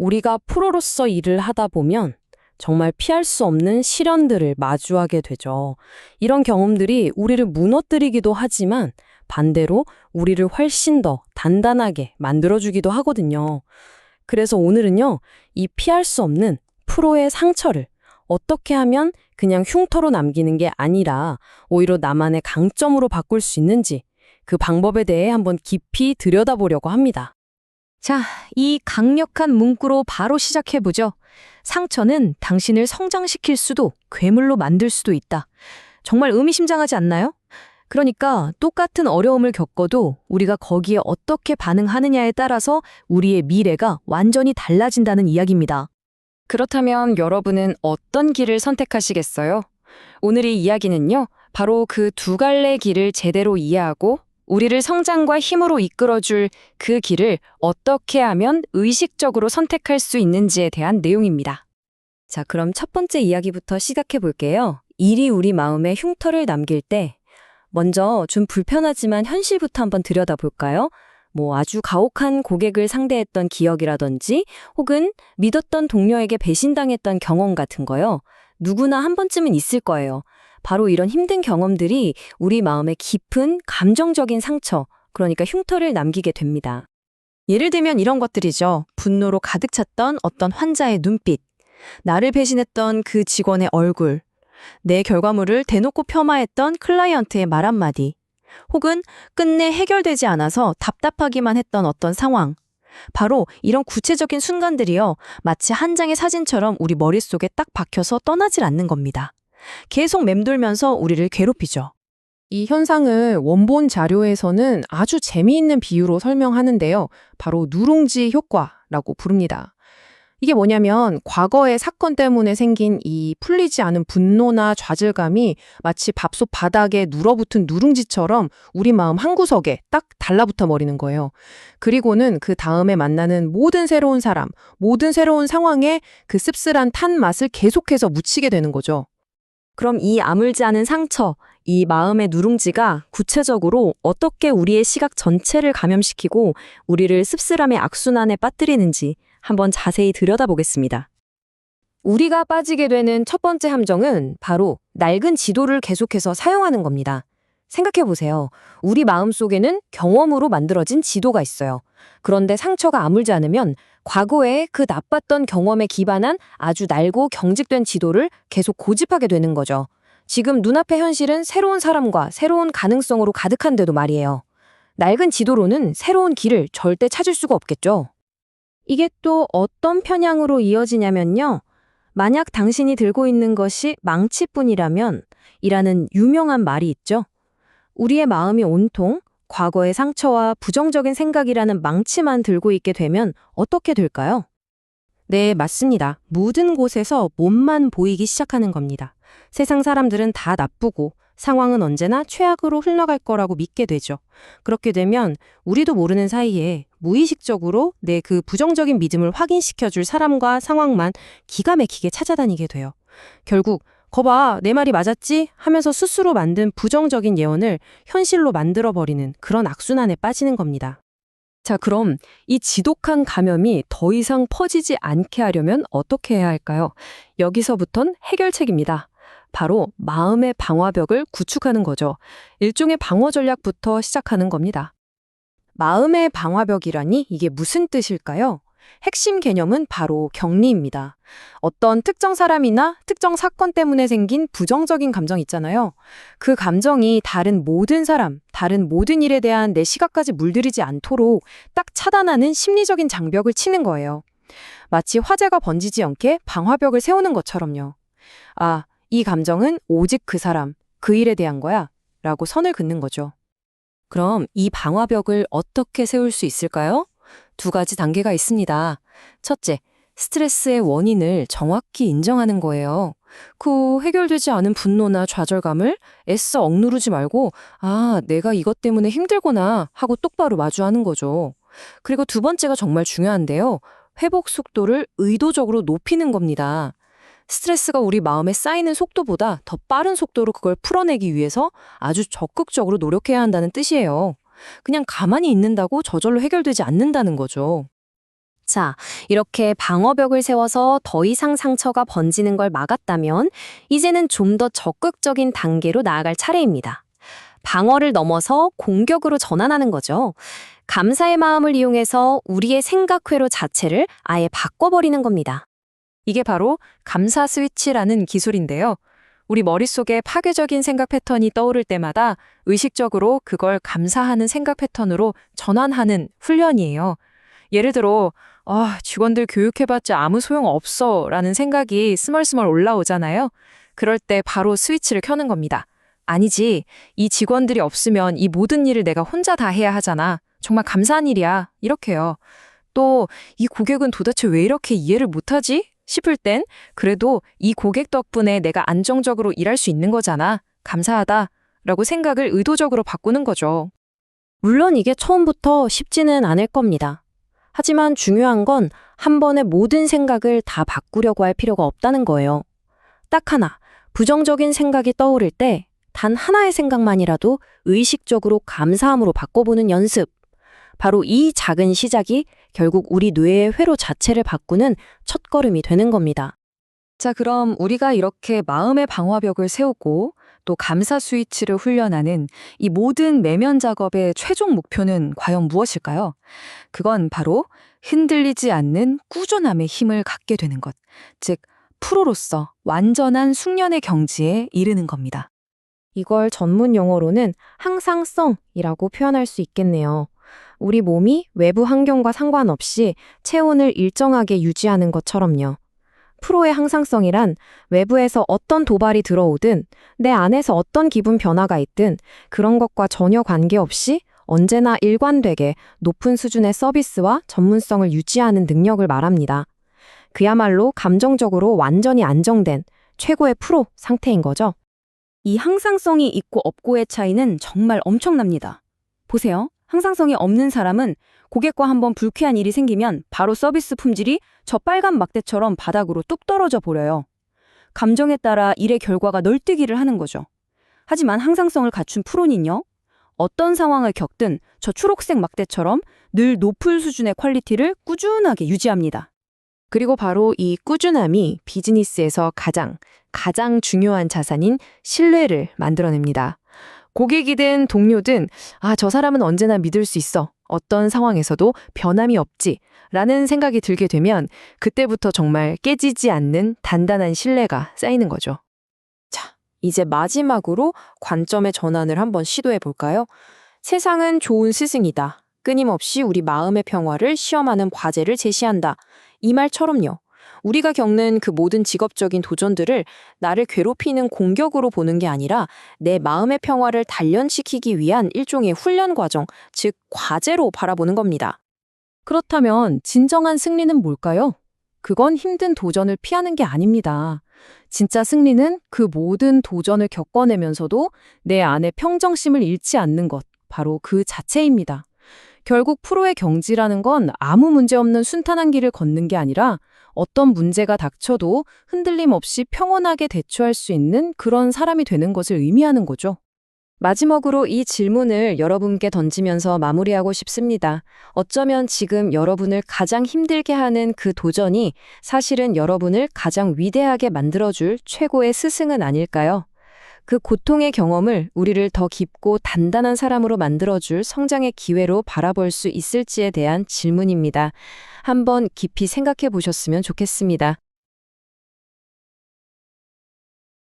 우리가 프로로서 일을 하다 보면 정말 피할 수 없는 시련들을 마주하게 되죠. 이런 경험들이 우리를 무너뜨리기도 하지만 반대로 우리를 훨씬 더 단단하게 만들어주기도 하거든요. 그래서 오늘은요, 이 피할 수 없는 프로의 상처를 어떻게 하면 그냥 흉터로 남기는 게 아니라 오히려 나만의 강점으로 바꿀 수 있는지 그 방법에 대해 한번 깊이 들여다보려고 합니다. 자, 이 강력한 문구로 바로 시작해보죠. 상처는 당신을 성장시킬 수도 괴물로 만들 수도 있다. 정말 의미심장하지 않나요? 그러니까 똑같은 어려움을 겪어도 우리가 거기에 어떻게 반응하느냐에 따라서 우리의 미래가 완전히 달라진다는 이야기입니다. 그렇다면 여러분은 어떤 길을 선택하시겠어요? 오늘의 이야기는요, 바로 그 두 갈래 길을 제대로 이해하고 우리를 성장과 힘으로 이끌어줄 그 길을 어떻게 하면 의식적으로 선택할 수 있는지에 대한 내용입니다. 자, 그럼 첫 번째 이야기부터 시작해 볼게요. 일이 우리 마음에 흉터를 남길 때 먼저 좀 불편하지만 현실부터 한번 들여다볼까요? 아주 가혹한 고객을 상대했던 기억이라든지 혹은 믿었던 동료에게 배신당했던 경험 같은 거요. 누구나 한 번쯤은 있을 거예요. 바로 이런 힘든 경험들이 우리 마음에 깊은 감정적인 상처, 그러니까 흉터를 남기게 됩니다. 예를 들면 이런 것들이죠. 분노로 가득 찼던 어떤 환자의 눈빛, 나를 배신했던 그 직원의 얼굴, 내 결과물을 대놓고 폄하했던 클라이언트의 말 한마디, 혹은 끝내 해결되지 않아서 답답하기만 했던 어떤 상황. 바로 이런 구체적인 순간들이요. 마치 한 장의 사진처럼 우리 머릿속에 딱 박혀서 떠나질 않는 겁니다. 계속 맴돌면서 우리를 괴롭히죠. 이 현상을 원본 자료에서는 아주 재미있는 비유로 설명하는데요. 바로 누룽지 효과라고 부릅니다. 이게 뭐냐면 과거의 사건 때문에 생긴 이 풀리지 않은 분노나 좌절감이 마치 밥솥 바닥에 눌어붙은 누룽지처럼 우리 마음 한구석에 딱 달라붙어 버리는 거예요. 그리고는 그 다음에 만나는 모든 새로운 사람, 모든 새로운 상황에 그 씁쓸한 탄 맛을 계속해서 묻히게 되는 거죠. 그럼 이 아물지 않은 상처, 이 마음의 누룽지가 구체적으로 어떻게 우리의 시각 전체를 감염시키고 우리를 씁쓸함의 악순환에 빠뜨리는지 한번 자세히 들여다보겠습니다. 우리가 빠지게 되는 첫 번째 함정은 바로 낡은 지도를 계속해서 사용하는 겁니다. 생각해보세요. 우리 마음속에는 경험으로 만들어진 지도가 있어요. 그런데 상처가 아물지 않으면 과거에 그 나빴던 경험에 기반한 아주 낡고 경직된 지도를 계속 고집하게 되는 거죠. 지금 눈앞의 현실은 새로운 사람과 새로운 가능성으로 가득한데도 말이에요. 낡은 지도로는 새로운 길을 절대 찾을 수가 없겠죠. 이게 또 어떤 편향으로 이어지냐면요. 만약 당신이 들고 있는 것이 망치뿐이라면 이라는 유명한 말이 있죠. 우리의 마음이 온통 과거의 상처와 부정적인 생각이라는 망치만 들고 있게 되면 어떻게 될까요? 네, 맞습니다. 모든 곳에서 몸만 보이기 시작하는 겁니다. 세상 사람들은 다 나쁘고 상황은 언제나 최악으로 흘러갈 거라고 믿게 되죠. 그렇게 되면 우리도 모르는 사이에 무의식적으로 내 그 부정적인 믿음을 확인시켜줄 사람과 상황만 기가 막히게 찾아다니게 돼요. 결국 거봐, 내 말이 맞았지? 하면서 스스로 만든 부정적인 예언을 현실로 만들어버리는 그런 악순환에 빠지는 겁니다. 자, 그럼 이 지독한 감염이 더 이상 퍼지지 않게 하려면 어떻게 해야 할까요? 여기서부턴 해결책입니다. 바로 마음의 방화벽을 구축하는 거죠. 일종의 방어 전략부터 시작하는 겁니다. 마음의 방화벽이라니 이게 무슨 뜻일까요? 핵심 개념은 바로 격리입니다. 어떤 특정 사람이나 특정 사건 때문에 생긴 부정적인 감정 있잖아요. 그 감정이 다른 모든 사람, 다른 모든 일에 대한 내 시각까지 물들이지 않도록 딱 차단하는 심리적인 장벽을 치는 거예요. 마치 화재가 번지지 않게 방화벽을 세우는 것처럼요. 아, 이 감정은 오직 그 사람, 그 일에 대한 거야 라고 선을 긋는 거죠. 그럼 이 방화벽을 어떻게 세울 수 있을까요? 두 가지 단계가 있습니다. 첫째, 스트레스의 원인을 정확히 인정하는 거예요. 그 해결되지 않은 분노나 좌절감을 애써 억누르지 말고 내가 이것 때문에 힘들구나 하고 똑바로 마주하는 거죠. 그리고 두 번째가 정말 중요한데요. 회복 속도를 의도적으로 높이는 겁니다. 스트레스가 우리 마음에 쌓이는 속도보다 더 빠른 속도로 그걸 풀어내기 위해서 아주 적극적으로 노력해야 한다는 뜻이에요. 그냥 가만히 있는다고 저절로 해결되지 않는다는 거죠. 자, 이렇게 방어벽을 세워서 더 이상 상처가 번지는 걸 막았다면 이제는 좀 더 적극적인 단계로 나아갈 차례입니다. 방어를 넘어서 공격으로 전환하는 거죠. 감사의 마음을 이용해서 우리의 생각 회로 자체를 아예 바꿔버리는 겁니다. 이게 바로 감사 스위치라는 기술인데요. 우리 머릿속에 파괴적인 생각 패턴이 떠오를 때마다 의식적으로 그걸 감사하는 생각 패턴으로 전환하는 훈련이에요. 예를 들어, 직원들 교육해봤자 아무 소용 없어 라는 생각이 스멀스멀 올라오잖아요. 그럴 때 바로 스위치를 켜는 겁니다. 아니지, 이 직원들이 없으면 이 모든 일을 내가 혼자 다 해야 하잖아. 정말 감사한 일이야. 이렇게요. 또 이 고객은 도대체 왜 이렇게 이해를 못하지? 싶을 땐 그래도 이 고객 덕분에 내가 안정적으로 일할 수 있는 거잖아. 감사하다. 라고 생각을 의도적으로 바꾸는 거죠. 물론 이게 처음부터 쉽지는 않을 겁니다. 하지만 중요한 건 한 번에 모든 생각을 다 바꾸려고 할 필요가 없다는 거예요. 딱 하나, 부정적인 생각이 떠오를 때 단 하나의 생각만이라도 의식적으로 감사함으로 바꿔보는 연습. 바로 이 작은 시작이 결국 우리 뇌의 회로 자체를 바꾸는 첫걸음이 되는 겁니다. 자, 그럼 우리가 이렇게 마음의 방화벽을 세우고 또 감사 스위치를 훈련하는 이 모든 내면 작업의 최종 목표는 과연 무엇일까요? 그건 바로 흔들리지 않는 꾸준함의 힘을 갖게 되는 것, 즉 프로로서 완전한 숙련의 경지에 이르는 겁니다. 이걸 전문 용어로는 항상성이라고 표현할 수 있겠네요. 우리 몸이 외부 환경과 상관없이 체온을 일정하게 유지하는 것처럼요. 프로의 항상성이란 외부에서 어떤 도발이 들어오든 내 안에서 어떤 기분 변화가 있든 그런 것과 전혀 관계없이 언제나 일관되게 높은 수준의 서비스와 전문성을 유지하는 능력을 말합니다. 그야말로 감정적으로 완전히 안정된 최고의 프로 상태인 거죠. 이 항상성이 있고 없고의 차이는 정말 엄청납니다. 보세요. 항상성이 없는 사람은 고객과 한번 불쾌한 일이 생기면 바로 서비스 품질이 저 빨간 막대처럼 바닥으로 뚝 떨어져 버려요. 감정에 따라 일의 결과가 널뛰기를 하는 거죠. 하지만 항상성을 갖춘 프로는요. 어떤 상황을 겪든 저 초록색 막대처럼 늘 높은 수준의 퀄리티를 꾸준하게 유지합니다. 그리고 바로 이 꾸준함이 비즈니스에서 가장 중요한 자산인 신뢰를 만들어냅니다. 고객이든 동료든 저 사람은 언제나 믿을 수 있어. 어떤 상황에서도 변함이 없지. 라는 생각이 들게 되면 그때부터 정말 깨지지 않는 단단한 신뢰가 쌓이는 거죠. 자, 이제 마지막으로 관점의 전환을 한번 시도해 볼까요? 세상은 좋은 스승이다. 끊임없이 우리 마음의 평화를 시험하는 과제를 제시한다. 이 말처럼요. 우리가 겪는 그 모든 직업적인 도전들을 나를 괴롭히는 공격으로 보는 게 아니라 내 마음의 평화를 단련시키기 위한 일종의 훈련 과정, 즉 과제로 바라보는 겁니다. 그렇다면 진정한 승리는 뭘까요? 그건 힘든 도전을 피하는 게 아닙니다. 진짜 승리는 그 모든 도전을 겪어내면서도 내 안의 평정심을 잃지 않는 것, 바로 그 자체입니다. 결국 프로의 경지라는 건 아무 문제 없는 순탄한 길을 걷는 게 아니라 어떤 문제가 닥쳐도 흔들림 없이 평온하게 대처할 수 있는 그런 사람이 되는 것을 의미하는 거죠. 마지막으로 이 질문을 여러분께 던지면서 마무리하고 싶습니다. 어쩌면 지금 여러분을 가장 힘들게 하는 그 도전이 사실은 여러분을 가장 위대하게 만들어줄 최고의 스승은 아닐까요? 그 고통의 경험을 우리를 더 깊고 단단한 사람으로 만들어줄 성장의 기회로 바라볼 수 있을지에 대한 질문입니다. 한번 깊이 생각해 보셨으면 좋겠습니다.